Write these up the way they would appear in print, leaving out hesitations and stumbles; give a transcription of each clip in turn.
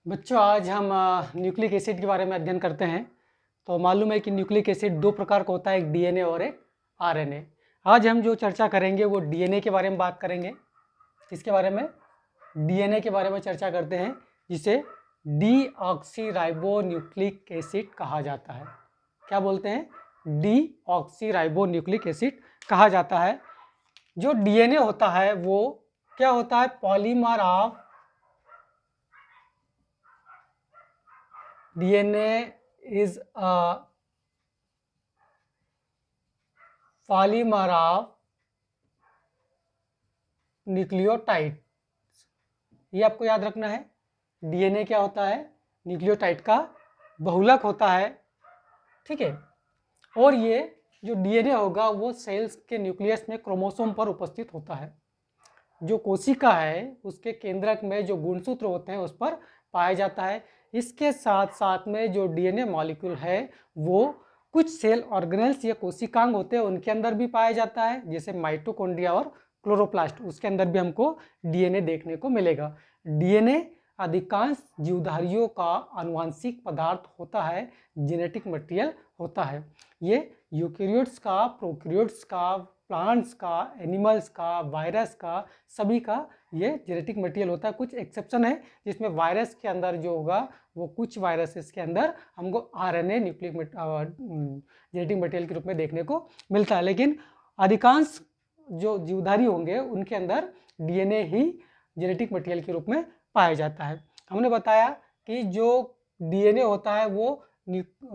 बच्चों, आज हम न्यूक्लिक एसिड के बारे में अध्ययन करते हैं। तो मालूम है कि न्यूक्लिक एसिड दो प्रकार का होता है, एक डीएनए और एक आरएनए। आज हम जो चर्चा करेंगे वो डीएनए के बारे में बात करेंगे। किसके बारे में? डीएनए के बारे में चर्चा करते हैं, जिसे डीऑक्सीराइबोन्यूक्लिक एसिड कहा जाता है। क्या बोलते हैं? डीऑक्सीराइबोन्यूक्लिक एसिड कहा जाता है। जो डीएनए होता है वो क्या होता है? Polymer of DNA is a polymer of nucleotide. ये आपको याद रखना है। डीएनए क्या होता है? न्यूक्लियोटाइड का बहुलक होता है, ठीक है। और ये जो डीएनए होगा वो सेल्स के न्यूक्लियस में क्रोमोसोम पर उपस्थित होता है। जो कोशिका है उसके केंद्रक में जो गुणसूत्र होते हैं उस पर पाया जाता है। इसके साथ साथ में जो डीएनए मॉलिक्यूल है वो कुछ सेल ऑर्गेनेल्स या कोशिकांग होते हैं उनके अंदर भी पाया जाता है, जैसे माइटोकॉन्ड्रिया और क्लोरोप्लास्ट, उसके अंदर भी हमको डीएनए देखने को मिलेगा। डीएनए अधिकांश जीवधारियों का आनुवंशिक पदार्थ होता है, जेनेटिक मटेरियल होता है। ये यूकेरियोट्स का, प्रोकैरियोट्स का, प्लांट्स का, एनिमल्स का, वायरस का, सभी का ये जेनेटिक मटेरियल होता है। कुछ एक्सेप्शन है जिसमें वायरस के अंदर जो होगा वो कुछ वायरसेस के अंदर हमको आरएनए न्यूक्लिक जेनेटिक मटेरियल के रूप में देखने को मिलता है, लेकिन अधिकांश जो जीवधारी होंगे उनके अंदर डीएनए ही जेनेटिक मटेरियल के रूप में पाया जाता है। हमने बताया कि जो डीएनए होता है वो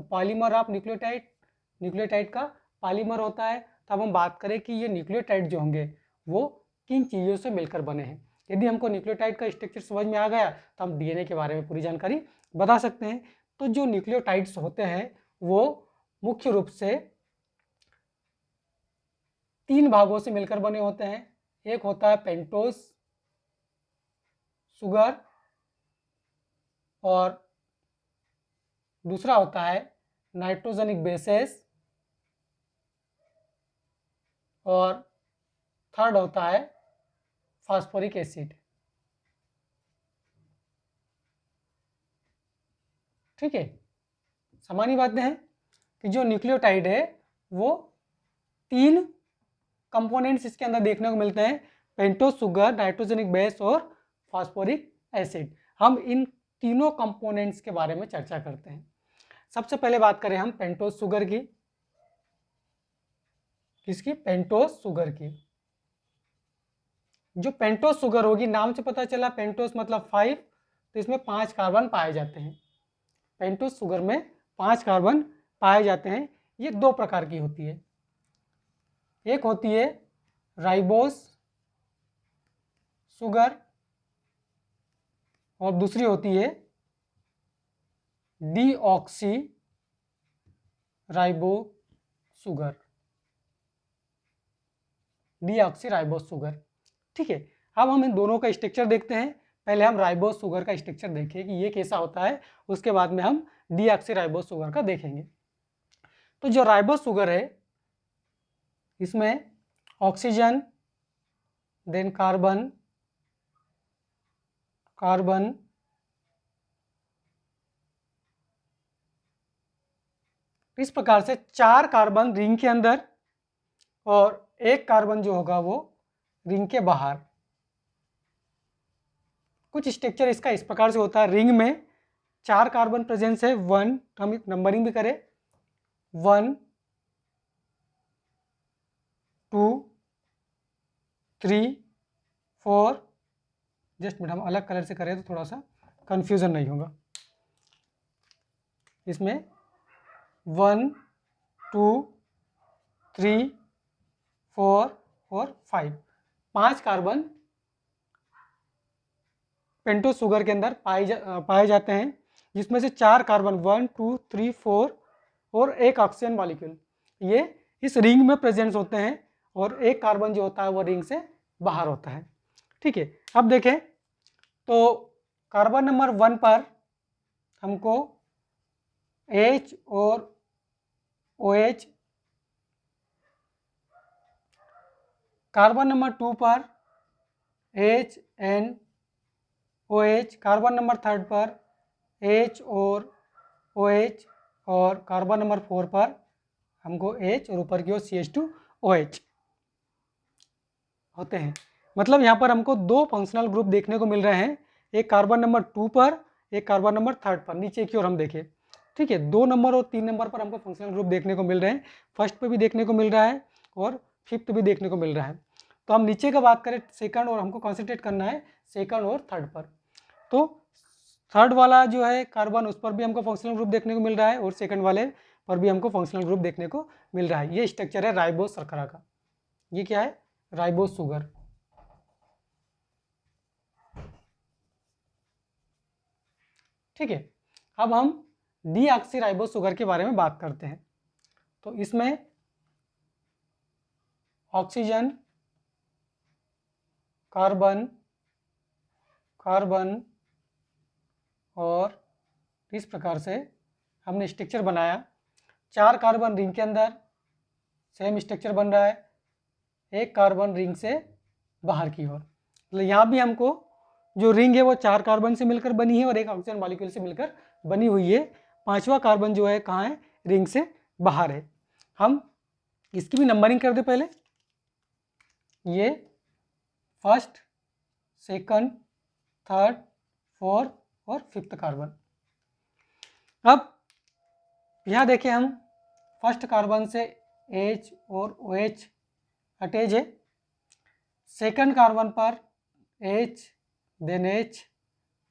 पॉलीमर ऑफ न्यूक्लियोटाइड का पॉलीमर होता है। तब हम बात करें कि ये न्यूक्लियोटाइड जो होंगे वो किन चीज़ों से मिलकर बने हैं। यदि हमको न्यूक्लियोटाइड का स्ट्रक्चर समझ में आ गया तो हम डीएनए के बारे में पूरी जानकारी बता सकते हैं। तो जो न्यूक्लियोटाइड्स होते हैं वो मुख्य रूप से तीन भागों से मिलकर बने होते हैं। एक होता है पेंटोस शुगर और दूसरा होता है नाइट्रोजेनिक बेसेस और थर्ड होता है फास्फोरिक एसिड। ठीक है, सामान्य बातें हैं कि जो न्यूक्लियोटाइड है वो तीन कंपोनेंट्स इसके अंदर देखने को मिलते हैं, पेंटोस शुगर, नाइट्रोजेनिक बेस और फास्फोरिक एसिड। हम इन तीनों कंपोनेंट्स के बारे में चर्चा करते हैं। सबसे पहले बात करें हम पेंटोस शुगर की। किसकी? पेंटोस शुगर की। जो पेंटोस शुगर होगी, नाम से पता चला पेंटोस मतलब 5, तो इसमें 5 कार्बन पाए जाते हैं। पेंटोस शुगर में 5 कार्बन पाए जाते हैं। ये दो प्रकार की होती है, एक होती है राइबोस शुगर और दूसरी होती है deoxy ribo sugar. Deoxy ribose sugar, ठीक है। अब हम इन दोनों का स्ट्रक्चर देखते हैं। पहले हम राइबोस शुगर का स्ट्रक्चर देखें कि ये कैसा होता है, उसके बाद में हम डीऑक्सी राइबोस शुगर का देखेंगे। तो जो राइबोस शुगर है इसमें ऑक्सीजन, देन कार्बन, कार्बन, इस प्रकार से 4 कार्बन रिंग के अंदर और एक कार्बन जो होगा वो रिंग के बाहर। कुछ स्ट्रक्चर इसका इस प्रकार से होता है। रिंग में 4 कार्बन प्रेजेंस है, 1, हम नंबरिंग भी करें, 1, 2, 3, 4, जस्ट मिनट, हम अलग कलर से करें तो थोड़ा सा कंफ्यूजन नहीं होगा। इसमें 1, 2, 3, 4 और 5 कार्बन पेंटोस शुगर के अंदर पाए जाते हैं, जिसमें से 4 कार्बन 1, 2, 3, 4 और एक ऑक्सीजन मॉलिक्यूल ये इस रिंग में प्रेजेंट होते हैं और एक कार्बन जो होता है वो रिंग से बाहर होता है। ठीक है, अब देखें तो कार्बन नंबर 1 पर हमको H और OH, कार्बन नंबर 2 पर H and OH, carbon number 3 पर H और OH, और कार्बन नंबर 4 पर हमको H और ऊपर की ओर CH2OH होते हैं। मतलब यहाँ पर हमको दो फंक्शनल ग्रुप देखने को मिल रहे हैं, एक कार्बन नंबर 2 पर, एक कार्बन नंबर 3 पर। नीचे की ओर हम देखें, ठीक है, 2 नंबर और 3 नंबर पर हमको फंक्शनल ग्रुप देखने को मिल रहे हैं। फर्स्ट पे भी देखने को मिल रहा है और फिफ्थ भी देखने को मिल रहा है। तो हम नीचे का बात करें सेकंड, और हमको कॉन्सेंट्रेट करना है सेकंड और थर्ड पर। तो थर्ड वाला जो है कार्बन, उस पर भी हमको फंक्शनल ग्रुप देखने को मिल रहा है, और सेकंड वाले पर भी हमको फंक्शनल ग्रुप देखने को मिल रहा है। ये स्ट्रक्चर है राइबोस शर्करा का। ये क्या है? Ribose sugar. ठीक है, अब हम डीऑक्सीराइबोस शुगर के बारे में बात करते हैं। तो इसमें ऑक्सीजन, कार्बन, कार्बन और इस प्रकार से हमने स्ट्रक्चर बनाया। 4 कार्बन रिंग के अंदर सेम स्ट्रक्चर बन रहा है, एक कार्बन रिंग से बाहर की ओर। मतलब यहाँ भी हमको जो रिंग है वो 4 कार्बन से मिलकर बनी है और एक ऑक्सीजन मॉलिक्यूल से मिलकर बनी हुई है। 5वां कार्बन जो है कहाँ है? रिंग से बाहर है। हम इसकी भी नंबरिंग कर दे पहले। ये फर्स्ट, सेकंड, थर्ड, फोर्थ और फिफ्थ कार्बन। अब यहाँ देखें हम, फर्स्ट कार्बन से H और OH अटैच है, सेकंड कार्बन पर H, देन H,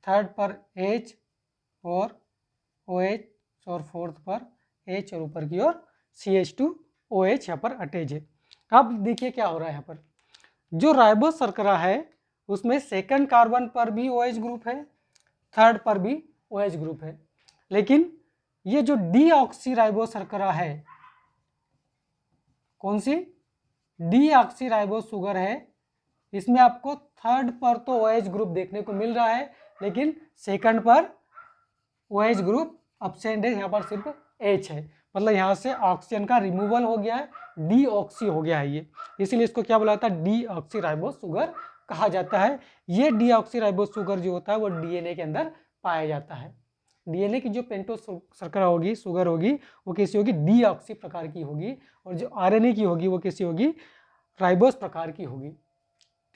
थर्ड पर H और OH, और फोर्थ पर H और ऊपर की ओर CH2OH यहाँ पर अटैच है। अब देखिए क्या हो रहा है यहाँ पर। जो राइबोस शर्करा है उसमें सेकंड कार्बन पर भी OH ग्रुप है, थर्ड पर भी OH ग्रुप है, लेकिन ये जो डीऑक्सीराइबोस शर्करा है, कौन सी? डीऑक्सीराइबोस शुगर है, इसमें आपको थर्ड पर तो OH ग्रुप देखने को मिल रहा है, लेकिन सेकंड पर OH ग्रुप एब्सेंट है, यहाँ पर सिर्फ H है। मतलब यहाँ से ऑक्सीजन का रिमूवल हो गया है, डीऑक्सी हो गया है ये, इसीलिए इसको क्या बोला जाता है? डीऑक्सीराइबोस शुगर कहा जाता है। ये डीऑक्सीराइबोस शुगर जो होता है वो डीएनए के अंदर पाया जाता है। डीएनए की जो पेंटोस शर्करा होगी, शुगर होगी, वो कैसी होगी? डीऑक्सी प्रकार की होगी, और जो आरएनए की होगी वो कैसी होगी? राइबोस प्रकार की होगी।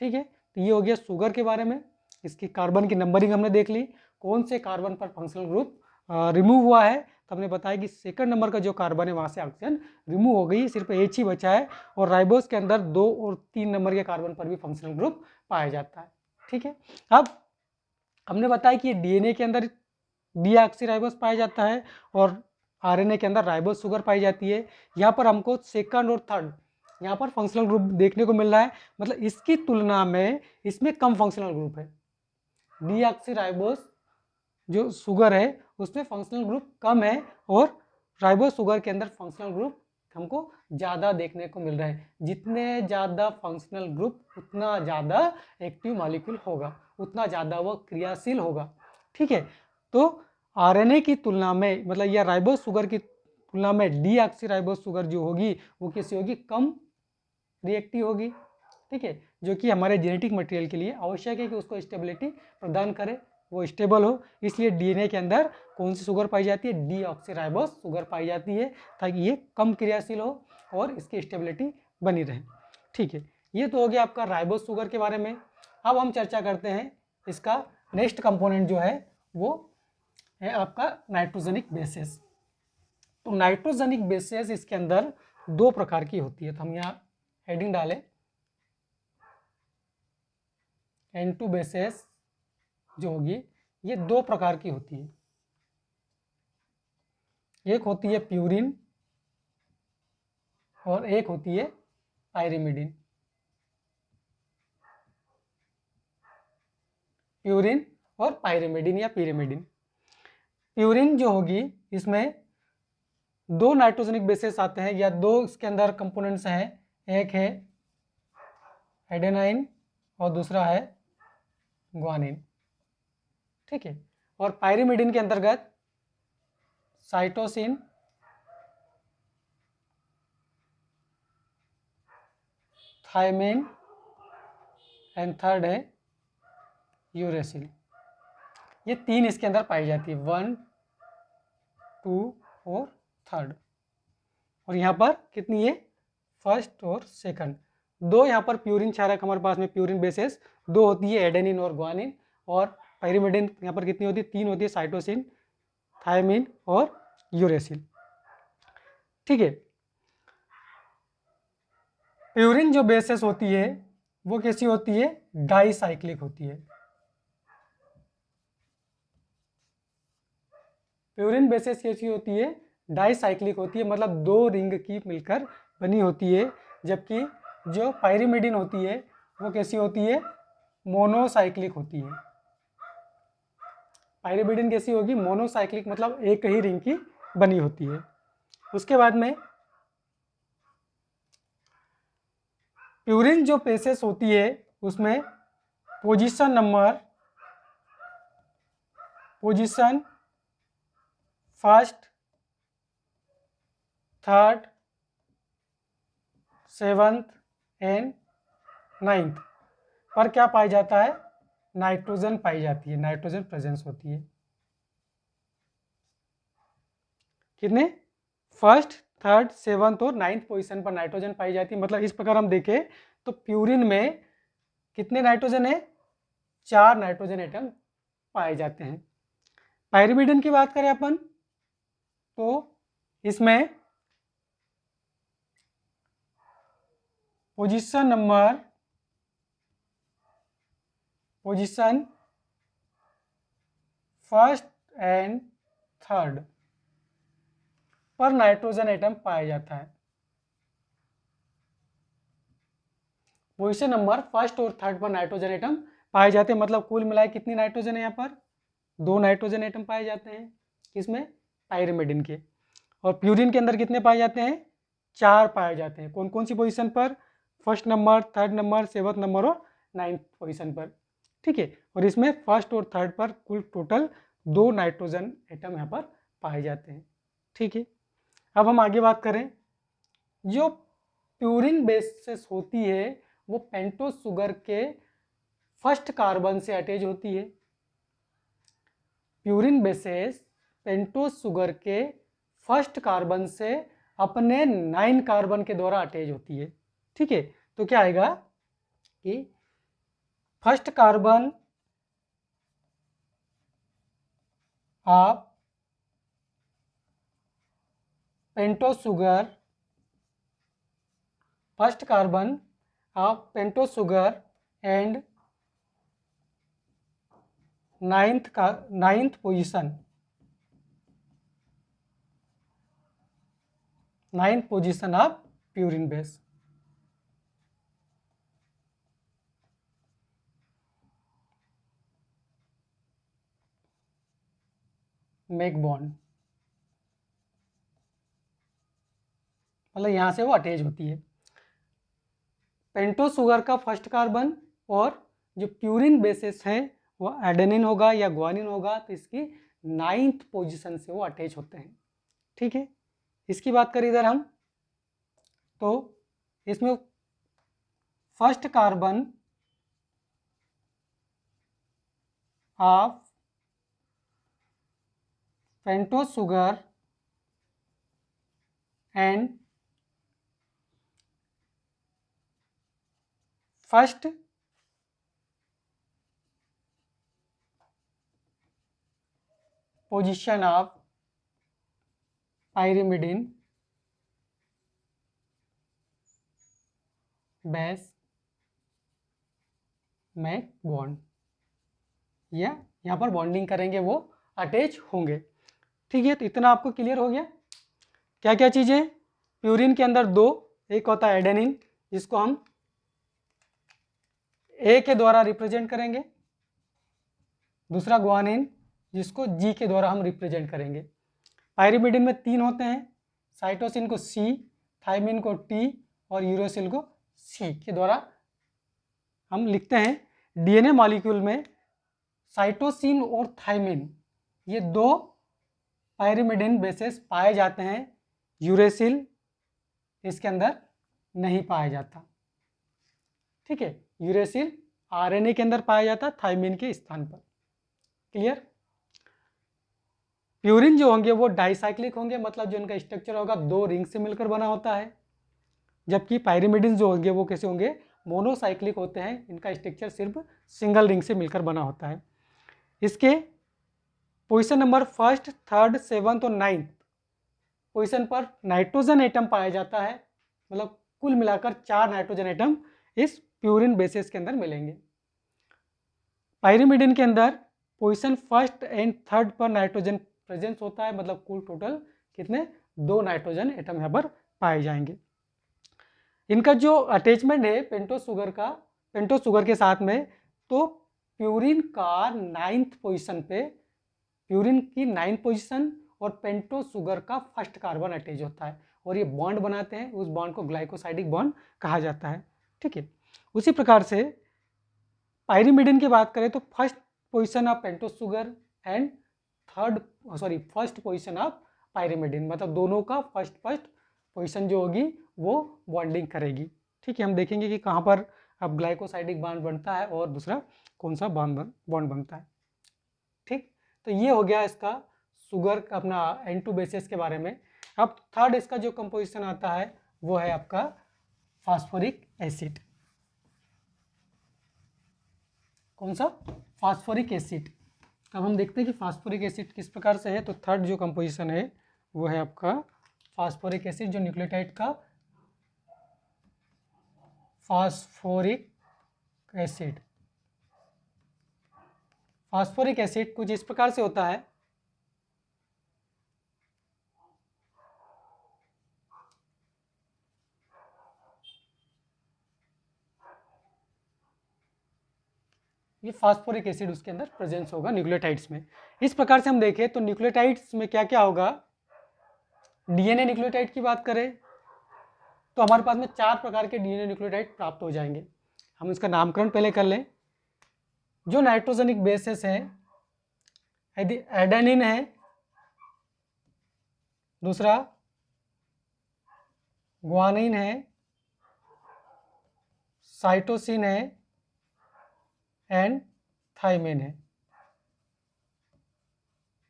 ठीक है, तो ये हो गया शुगर के बारे में। इसकी कार्बन की नंबरिंग हमने देख ली, कौन से कार्बन पर फंक्शनल ग्रुप रिमूव हुआ है। तो हमने बताया कि सेकंड नंबर का जो कार्बन है वहाँ से ऑक्सीजन रिमूव हो गई, सिर्फ H ही बचा है, और राइबोस के अंदर 2 और 3 नंबर के कार्बन पर भी फंक्शनल ग्रुप पाया जाता है। ठीक है, अब हमने बताया कि डीएनए के अंदर डीऑक्सीराइबोस पाया जाता है और आरएनए के अंदर राइबोस शुगर पाई जाती है। यहाँ पर हमको सेकंड और थर्ड यहाँ पर फंक्शनल ग्रुप देखने को मिल रहा है, मतलब इसकी तुलना में इसमें कम फंक्शनल ग्रुप है। डीऑक्सीराइबोस जो शुगर है उसमें फंक्शनल ग्रुप कम है, और राइबोस शुगर के अंदर फंक्शनल ग्रुप हमको ज़्यादा देखने को मिल रहा है। जितने ज़्यादा फंक्शनल ग्रुप उतना ज़्यादा एक्टिव मॉलिक्यूल होगा, उतना ज़्यादा वो क्रियाशील होगा। ठीक है, तो आरएनए की तुलना में, मतलब या राइबोस शुगर की तुलना में डीऑक्सीराइबोस शुगर जो होगी वो कैसी होगी? कम रिएक्टिव होगी। ठीक है, जो कि हमारे जेनेटिक मटेरियल के लिए आवश्यक है कि उसको स्टेबिलिटी प्रदान करे, वो स्टेबल हो। इसलिए डीएनए के अंदर कौन सी शुगर पाई जाती है? डीऑक्सीराइबोस शुगर पाई जाती है, ताकि ये कम क्रियाशील हो और इसकी स्टेबिलिटी बनी रहे। ठीक है, ये तो हो गया आपका राइबोस शुगर के बारे में। अब हम चर्चा करते हैं इसका नेक्स्ट कंपोनेंट जो है वो है आपका नाइट्रोजेनिक बेसेस। तो नाइट्रोजेनिक बेसेस इसके अंदर 2 प्रकार की होती है। तो हम यहाँ हेडिंग डालें, N2 बेसेस जो होगी ये 2 प्रकार की होती है। एक होती है प्यूरिन और एक होती है पायरिमिडिन। प्यूरिन और पायरिमिडिन या पिरिमिडिन। प्यूरिन जो होगी इसमें 2 नाइट्रोजेनिक बेसेस आते हैं, या 2 इसके अंदर कंपोनेंट्स हैं, एक है एडेनाइन और दूसरा है ग्वानिन। ठीक है, और पायरिमिडिन के अंतर्गत साइटोसिन, थायमिन एंड थर्ड है यूरेसिल। ये 3 इसके अंदर पाई जाती है, 1 2 और 3rd। और यहाँ पर कितनी है, 1st और 2nd। 2 यहाँ पर प्यूरिन क्षारक हमारे पास में प्यूरिन बेसेस 2 होती है, एडेनिन और ग्वानिन। और पायरिमिडिन यहाँ पर कितनी होती है, 3 होती है, साइटोसिन, थायमिन और यूरेसिल। ठीक है। प्यूरिन जो बेसेस होती है वो कैसी होती है, डाइसाइक्लिक होती है। प्यूरिन बेसेस कैसी होती है, डाइसाइक्लिक होती है, मतलब 2 रिंग की मिलकर बनी होती है। जबकि जो पायरिमिडिन होती है वो कैसी होती है, मोनोसाइक्लिक होती है। पायरिमिडिन कैसी होगी, मोनोसाइक्लिक, मतलब एक ही रिंग की बनी होती है। उसके बाद में प्यूरिन जो बेसेस होती है उसमें position 1st 3rd 7th and 9th पर क्या पाया जाता है, नाइट्रोजन पाई जाती है, नाइट्रोजन प्रेजेंस होती है। कितने, 1st 3rd 7th और 9th पोजीशन पर नाइट्रोजन पाई जाती है। मतलब इस प्रकार हम देखें तो प्यूरिन में कितने नाइट्रोजन है, 4 नाइट्रोजन एटम पाए जाते हैं। पायरिमिडिन की बात करें अपन तो इसमें पोजीशन 1st एंड 3rd पर नाइट्रोजन एटम पाया जाता है। पोजीशन नंबर 1st और 3rd पर नाइट्रोजन एटम पाए जाते हैं। मतलब कुल मिलाए कितनी नाइट्रोजन है, यहाँ पर 2 नाइट्रोजन एटम पाए जाते हैं, किसमें, पायरिमिडिन के। और प्यूरिन के अंदर कितने पाए जाते हैं, 4 पाए जाते हैं। कौन कौन सी पोजीशन पर, 1st number, 3rd number, 7th number और 9th पोजीशन पर। ठीक है। और इसमें 1st और 3rd पर कुल टोटल 2 नाइट्रोजन एटम यहाँ पर पाए जाते हैं। ठीक है। अब हम आगे बात करें, जो प्यूरिन बेसिस होती है वो पेंटोस शुगर के 1st कार्बन से अटैच होती है। प्यूरिन बेसिस पेंटोस शुगर के 1st कार्बन से अपने 9 कार्बन के द्वारा अटैच होती है। ठीक है। तो क्या आएगा कि 1st carbon of pentose sugar, 1st carbon of pentose sugar and 9th position, 9th position of purine base. Make bond, मतलब यहाँ से वो अटैच होती है। पेंटोस शुगर का 1st कार्बन और जो प्यूरिन बेसिस है वो एडेनिन होगा या ग्वानिन होगा, तो इसकी 9th पोजीशन से वो अटैच होते हैं। ठीक है। इसकी बात करें इधर हम तो इसमें 1st carbon of pentose sugar and 1st position of pyrimidine base make bond, या यहाँ पर बॉन्डिंग करेंगे वो अटैच होंगे। ठीक है। तो इतना आपको क्लियर हो गया। क्या क्या चीज़ें, प्यूरिन के अंदर 2, एक होता है एडेनिन जिसको हम ए के द्वारा रिप्रेजेंट करेंगे, दूसरा ग्वानिन जिसको जी के द्वारा हम रिप्रेजेंट करेंगे। पायरिमिडिन में 3 होते हैं, साइटोसिन को सी, थायमिन को टी और यूरेसिल को सी के द्वारा हम लिखते हैं। डीएनए मॉलिक्यूल में साइटोसिन और थायमिन ये 2 पायरिमिडिन बेसेस पाए जाते हैं, यूरेसिल इसके अंदर नहीं पाया जाता। ठीक है। यूरेसिल आरएनए के अंदर पाया जाता, थायमिन के स्थान पर। क्लियर। प्यूरिन जो होंगे वो डाइसाइक्लिक होंगे, मतलब जो इनका स्ट्रक्चर होगा 2 रिंग से मिलकर बना होता है, जबकि पायरिमिडिन जो होंगे वो कैसे होंगे, मोनोसाइक्लिक होते हैं, इनका स्ट्रक्चर सिर्फ सिंगल रिंग से मिलकर बना होता है। इसके position number 1st, 3rd, 7th और 9th पोजीशन पर नाइट्रोजन एटम पाया जाता है, मतलब कुल मिलाकर 4 नाइट्रोजन एटम इस प्यूरिन बेसिस के अंदर मिलेंगे। पायरिमिडिन के अंदर पोजीशन 1st एंड 3rd पर नाइट्रोजन प्रेजेंस होता है, मतलब कुल टोटल कितने, 2 नाइट्रोजन एटम यहाँ पर पाए जाएंगे। इनका जो अटैचमेंट है पेंटोस शुगर के साथ में, तो प्यूरिन का 9th पोजीशन पे, प्यूरिन की 9th पोजीशन और पेंटोस शुगर का 1st कार्बन अटैच होता है और ये बॉन्ड बनाते हैं, उस बॉन्ड को ग्लाइकोसाइडिक बॉन्ड कहा जाता है। ठीक है, उसी प्रकार से पायरिमिडिन की बात करें तो 1st position of pentose sugar and 1st position of pyrimidine, मतलब दोनों का फर्स्ट पोजीशन जो होगी वो बॉन्डिंग करेगी। ठीक है, हम देखेंगे कि कहाँ पर अब ग्लाइकोसाइडिक बॉन्ड बनता है और दूसरा कौन सा बॉन्ड बनता है। ठीक, तो ये हो गया इसका शुगर अपना N2 बेसिस के बारे में। अब 3rd इसका जो कंपोजिशन आता है वो है आपका फास्फोरिक एसिड। कौन सा, फास्फोरिक एसिड। अब हम देखते हैं कि फास्फोरिक एसिड किस प्रकार से है। तो 3rd जो कंपोजिशन है वो है आपका फास्फोरिक एसिड, जो न्यूक्लियोटाइड का फास्फोरिक एसिड। फास्फोरिक एसिड कुछ इस प्रकार से होता है, ये फास्फोरिक एसिड उसके अंदर प्रेजेंस होगा न्यूक्लियोटाइड्स में। इस प्रकार से हम देखें तो न्यूक्लियोटाइड्स में क्या क्या होगा। डीएनए न्यूक्लियोटाइड की बात करें तो हमारे पास में 4 प्रकार के डीएनए न्यूक्लियोटाइड प्राप्त हो जाएंगे। हम इसका नामकरण पहले कर लें। जो नाइट्रोजनिक बेसिस है, यदि एडेनिन है, दूसरा ग्वानिन है, साइटोसिन है एंड थाइमिन है।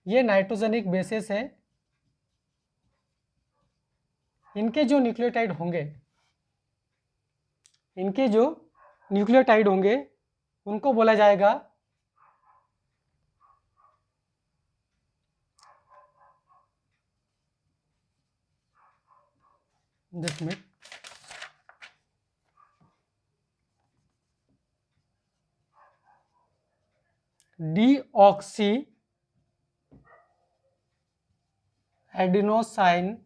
ये नाइट्रोजनिक बेसिस है। इनके जो न्यूक्लियोटाइड होंगे उनको बोला जाएगा deoxy adenosine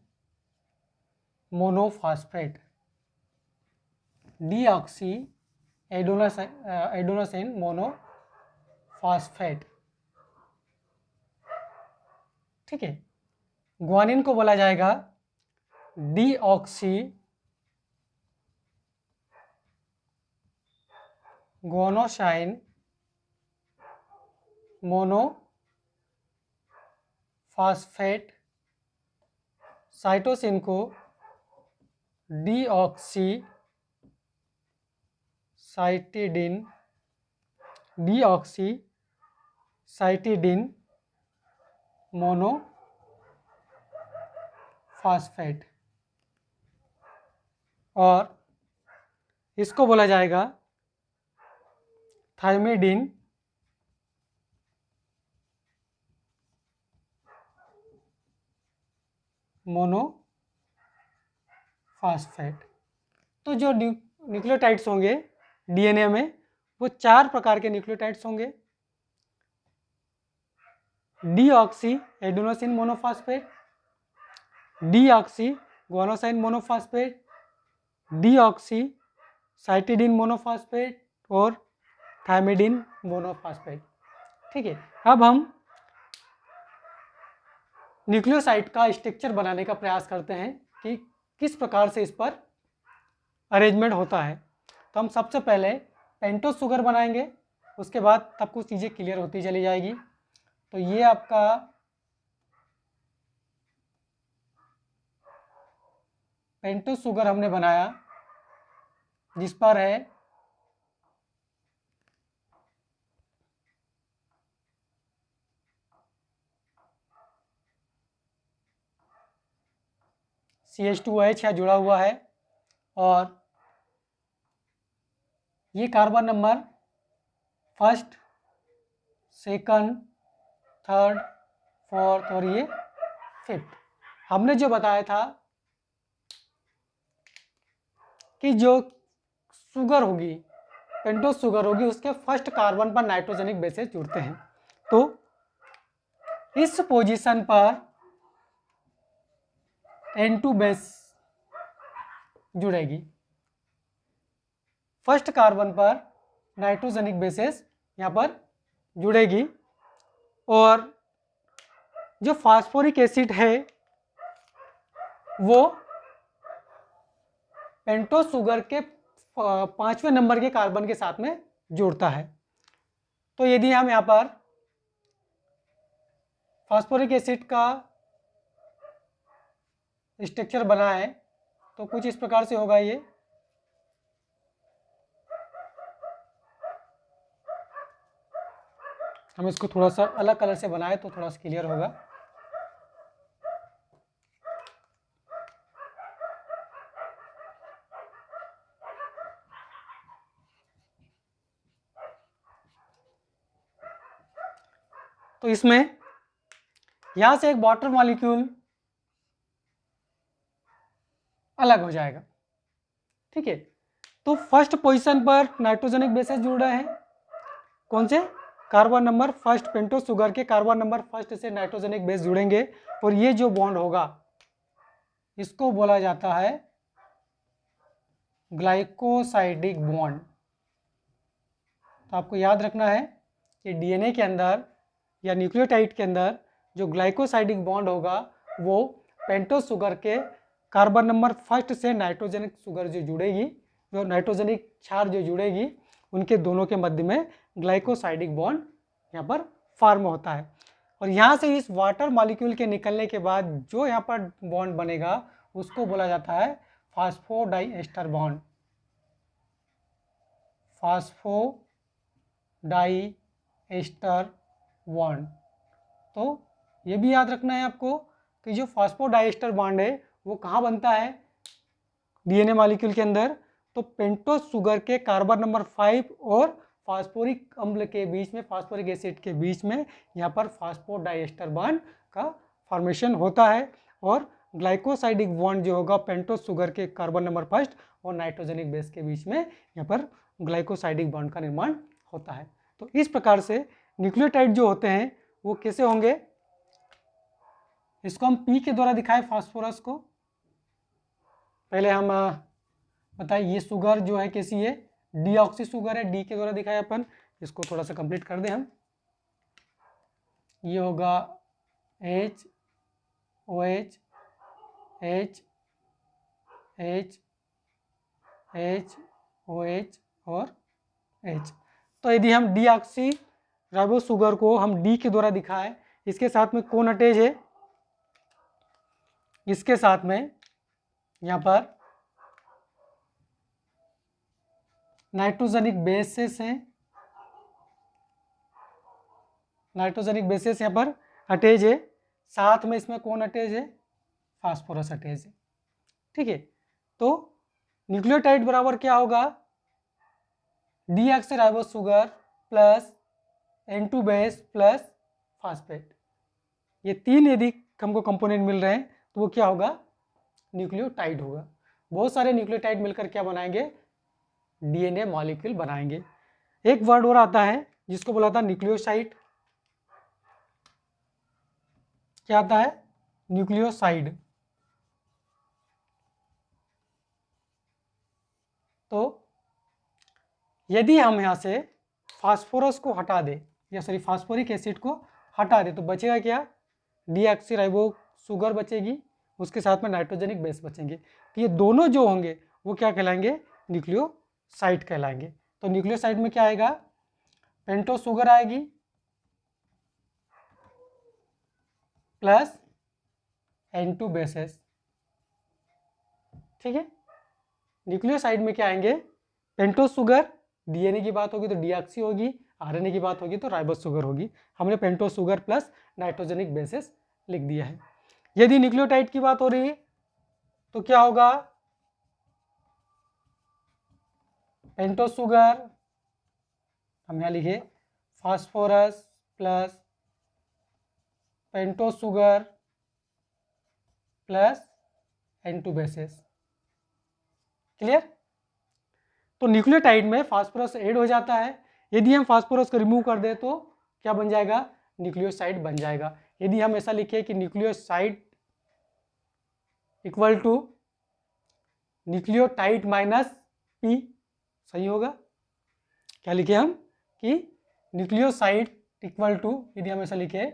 monophosphate. Deoxy adenosine monophosphate. ठीक है, ग्वानिन को बोला जाएगा डीऑक्सी गोनोसाइन मोनोफॉस्फेट। साइटोसिन को डीऑक्सी साइटिडिन मोनोफॉस्फेट, और इसको बोला जाएगा थाइमिडिन मोनोफॉस्फेट। तो जो न्यूक्लियोटाइड्स होंगे डीएनए में वो 4 प्रकार के न्यूक्लियोटाइड्स होंगे। Deoxy adenosine monophosphate, deoxy guanosine monophosphate, deoxy cytidine monophosphate और थाइमिडिन मोनोफॉस्फेट। ठीक है, अब हम न्यूक्लियोसाइड का स्ट्रक्चर बनाने का प्रयास करते हैं कि किस प्रकार से इस पर अरेंजमेंट होता है। तो हम सबसे पहले पेंटोस शुगर बनाएंगे, उसके बाद तब कुछ चीज़ें क्लियर होती चली जाएगी। तो ये आपका पेंटोस शुगर हमने बनाया, जिस पर है CH2OH यहाँ जुड़ा हुआ है और ये carbon number first, second, third, fourth और ये फिफ्थ। हमने जो बताया था कि जो शुगर होगी, पेंटोस शुगर होगी, उसके फर्स्ट कार्बन पर नाइट्रोजनिक बेसेस जुड़ते हैं। तो इस पोजीशन पर N2 बेस जुड़ेगी, फर्स्ट कार्बन पर नाइट्रोजनिक बेसेस यहाँ पर जुड़ेगी और जो फास्फोरिक एसिड है वो पेंटोस शुगर के 5वें नंबर के कार्बन के साथ में जुड़ता है। तो यदि हम यहाँ पर फास्फोरिक एसिड का स्ट्रक्चर बनाए तो कुछ इस प्रकार से होगा। ये हम इसको थोड़ा सा अलग कलर से बनाए तो थोड़ा सा क्लियर होगा। तो इसमें यहां से एक वाटर मॉलिक्यूल अलग हो जाएगा, ठीक है। तो फर्स्ट पोजीशन पर नाइट्रोजनिक बेसेस जुड़ रहे हैं, कौन से? Carbon number first, pentose sugar के कार्बन नंबर फर्स्ट से नाइट्रोजनिक बेस जुड़ेंगे और ये जो बॉन्ड होगा इसको बोला जाता है ग्लाइकोसाइडिक बॉन्ड। तो आपको याद रखना है कि डीएनए के अंदर या न्यूक्लियोटाइड के अंदर जो ग्लाइकोसाइडिक बॉन्ड होगा वो पेंटोस शुगर के कार्बन नंबर फर्स्ट से नाइट्रोजनिक शुगर जो जुड़ेगी, जो नाइट्रोजनिक क्षार जो जुड़ेगी, उनके दोनों के मध्य में ग्लाइकोसाइडिक बॉन्ड यहाँ पर फॉर्म होता है। और यहाँ से इस वाटर मॉलिक्यूल के निकलने के बाद जो यहाँ पर बॉन्ड बनेगा उसको बोला जाता है फास्फोडाइएस्टर बॉन्ड। फास्फोडाइएस्टर बॉन्ड। तो ये भी याद रखना है आपको कि जो फास्फोडाइएस्टर बॉन्ड है वो कहाँ बनता है डीएनए मॉलिक्यूल के अंदर? तो पेंटोस शुगर के कार्बन नंबर 5 और फास्फोरिक अम्ल के बीच में, फास्फोरिक एसिड के बीच में यहाँ पर फास्फोडाइएस्टर बॉन्ड का फॉर्मेशन होता है और ग्लाइकोसाइडिक बॉन्ड जो होगा पेंटोस शुगर के कार्बन नंबर फर्स्ट और नाइट्रोजनिक बेस के बीच में यहाँ पर ग्लाइकोसाइडिक बॉन्ड का निर्माण होता है। तो इस प्रकार से न्यूक्लियोटाइड जो होते हैं वो कैसे होंगे, इसको हम P के द्वारा दिखाए फास्फोरस को। पहले हम बताइए ये शुगर जो है कैसी है, डीऑक्सी शुगर है, डी के द्वारा दिखाया अपन। इसको थोड़ा सा कंप्लीट कर दें हम। ये होगा H OH H H H OH और H। तो यदि हम डीऑक्सी राइबोस शुगर को हम डी के द्वारा दिखाएं, इसके साथ में कौन अटैच है? इसके साथ में यहाँ पर नाइट्रोजनिक बेसेस हैं, नाइट्रोजनिक बेसेस यहाँ पर अटैच है। साथ में इसमें कौन अटैच है? फास्फोरस अटैच है, ठीक है। तो न्यूक्लियोटाइड बराबर क्या होगा? Deoxyribose sugar plus N2 base plus phosphate. ये तीन यदि हमको कंपोनेंट मिल रहे हैं तो वो क्या होगा? न्यूक्लियोटाइड होगा। बहुत सारे न्यूक्लियोटाइड मिलकर क्या बनाएंगे? डीएनए मॉलिक्यूल बनाएंगे। एक वर्ड और आता है जिसको बोला था न्यूक्लियोसाइड। क्या आता है? न्यूक्लियोसाइड। तो यदि हम यहाँ से फास्फोरस को हटा दें या सॉरी फास्फोरिक एसिड को हटा दें तो बचेगा क्या? डीऑक्सीराइबो शुगर बचेगी, उसके साथ में नाइट्रोजनिक बेस बचेंगे। तो ये दोनों जो होंगे वो क्या कहलाएंगे? न्यूक्लियोसाइड कहलाएंगे। तो न्यूक्लियोसाइड में क्या आएगा? पेंटोस शुगर आएगी प्लस N2 बेसेस, ठीक है। न्यूक्लियोसाइड में क्या आएंगे? पेंटोस शुगर, डीएनए की बात होगी तो डीऑक्सी होगी, आरएनए की बात होगी तो राइबोस शुगर होगी। हमने पेंटोस शुगर प्लस नाइट्रोजनिक बेसेस लिख दिया है। यदि न्यूक्लियोटाइड की बात हो रही है तो क्या होगा, पेंटोस शुगर, हम यहाँ लिखे phosphorus plus pentose sugar plus N2 bases. Clear? तो न्यूक्लियोटाइड में फास्फोरस ऐड हो जाता है। यदि हम फास्फोरस को रिमूव कर दें तो क्या बन जाएगा, न्यूक्लियोसाइड बन जाएगा। यदि हम ऐसा लिखे कि nucleoside equal to nucleotide minus P, सही होगा। क्या लिखे हम कि न्यूक्लियोसाइड इक्वल टू, यदि हम ऐसा लिखे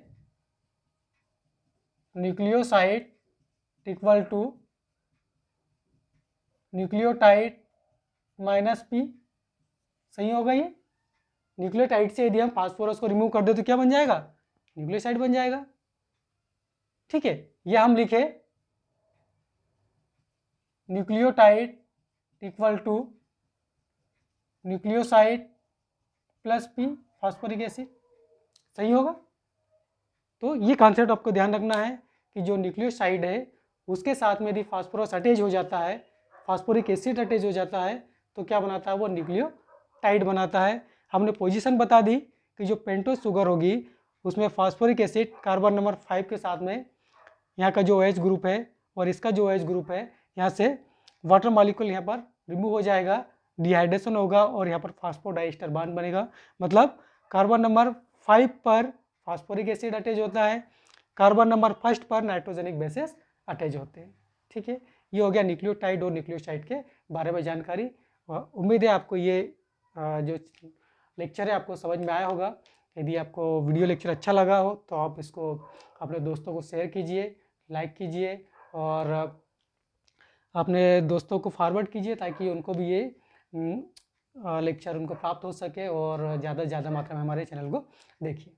nucleoside equal to nucleotide minus P, सही होगा। ये न्यूक्लियोटाइड से यदि हम फास्फोरस को रिमूव कर दे तो क्या बन जाएगा, न्यूक्लियोसाइड बन जाएगा। ठीक है, यह हम लिखे nucleotide equal to nucleoside plus P phosphoric acid, सही होगा। तो ये कॉन्सेप्ट आपको ध्यान रखना है कि जो न्यूक्लियोसाइड है उसके साथ में यदि फास्फोरस अटैच हो जाता है, फास्फोरिक एसिड अटैच हो जाता है, तो क्या बनाता है, वो न्यूक्लियोटाइड बनाता है। हमने पोजीशन बता दी कि जो पेंटोस शुगर होगी उसमें फास्फोरिक एसिड कार्बन नंबर 5 के साथ में यहाँ का जो OH ग्रुप है और इसका जो OH ग्रुप है, यहाँ से वाटर मॉलिक्यूल यहाँ पर रिमूव हो जाएगा, डिहाइड्रेशन होगा और यहाँ पर फास्फोडाइस्टर बॉन्ड बनेगा। मतलब कार्बन नंबर 5 पर फास्फोरिक एसिड अटैच होता है, कार्बन नंबर 1 पर नाइट्रोजेनिक बेसेस अटैच होते हैं। ठीक है, ये हो गया न्यूक्लियोटाइड और न्यूक्लियोसाइड के बारे में जानकारी। उम्मीद है आपको ये जो लेक्चर है आपको समझ में आया होगा। यदि आपको वीडियो लेक्चर अच्छा लगा हो तो आप इसको अपने दोस्तों को शेयर कीजिए, लाइक कीजिए और अपने दोस्तों को फॉरवर्ड कीजिए ताकि उनको भी ये लेक्चर उनको प्राप्त हो सके और ज़्यादा से ज़्यादा मात्रा में हमारे चैनल को देखिए।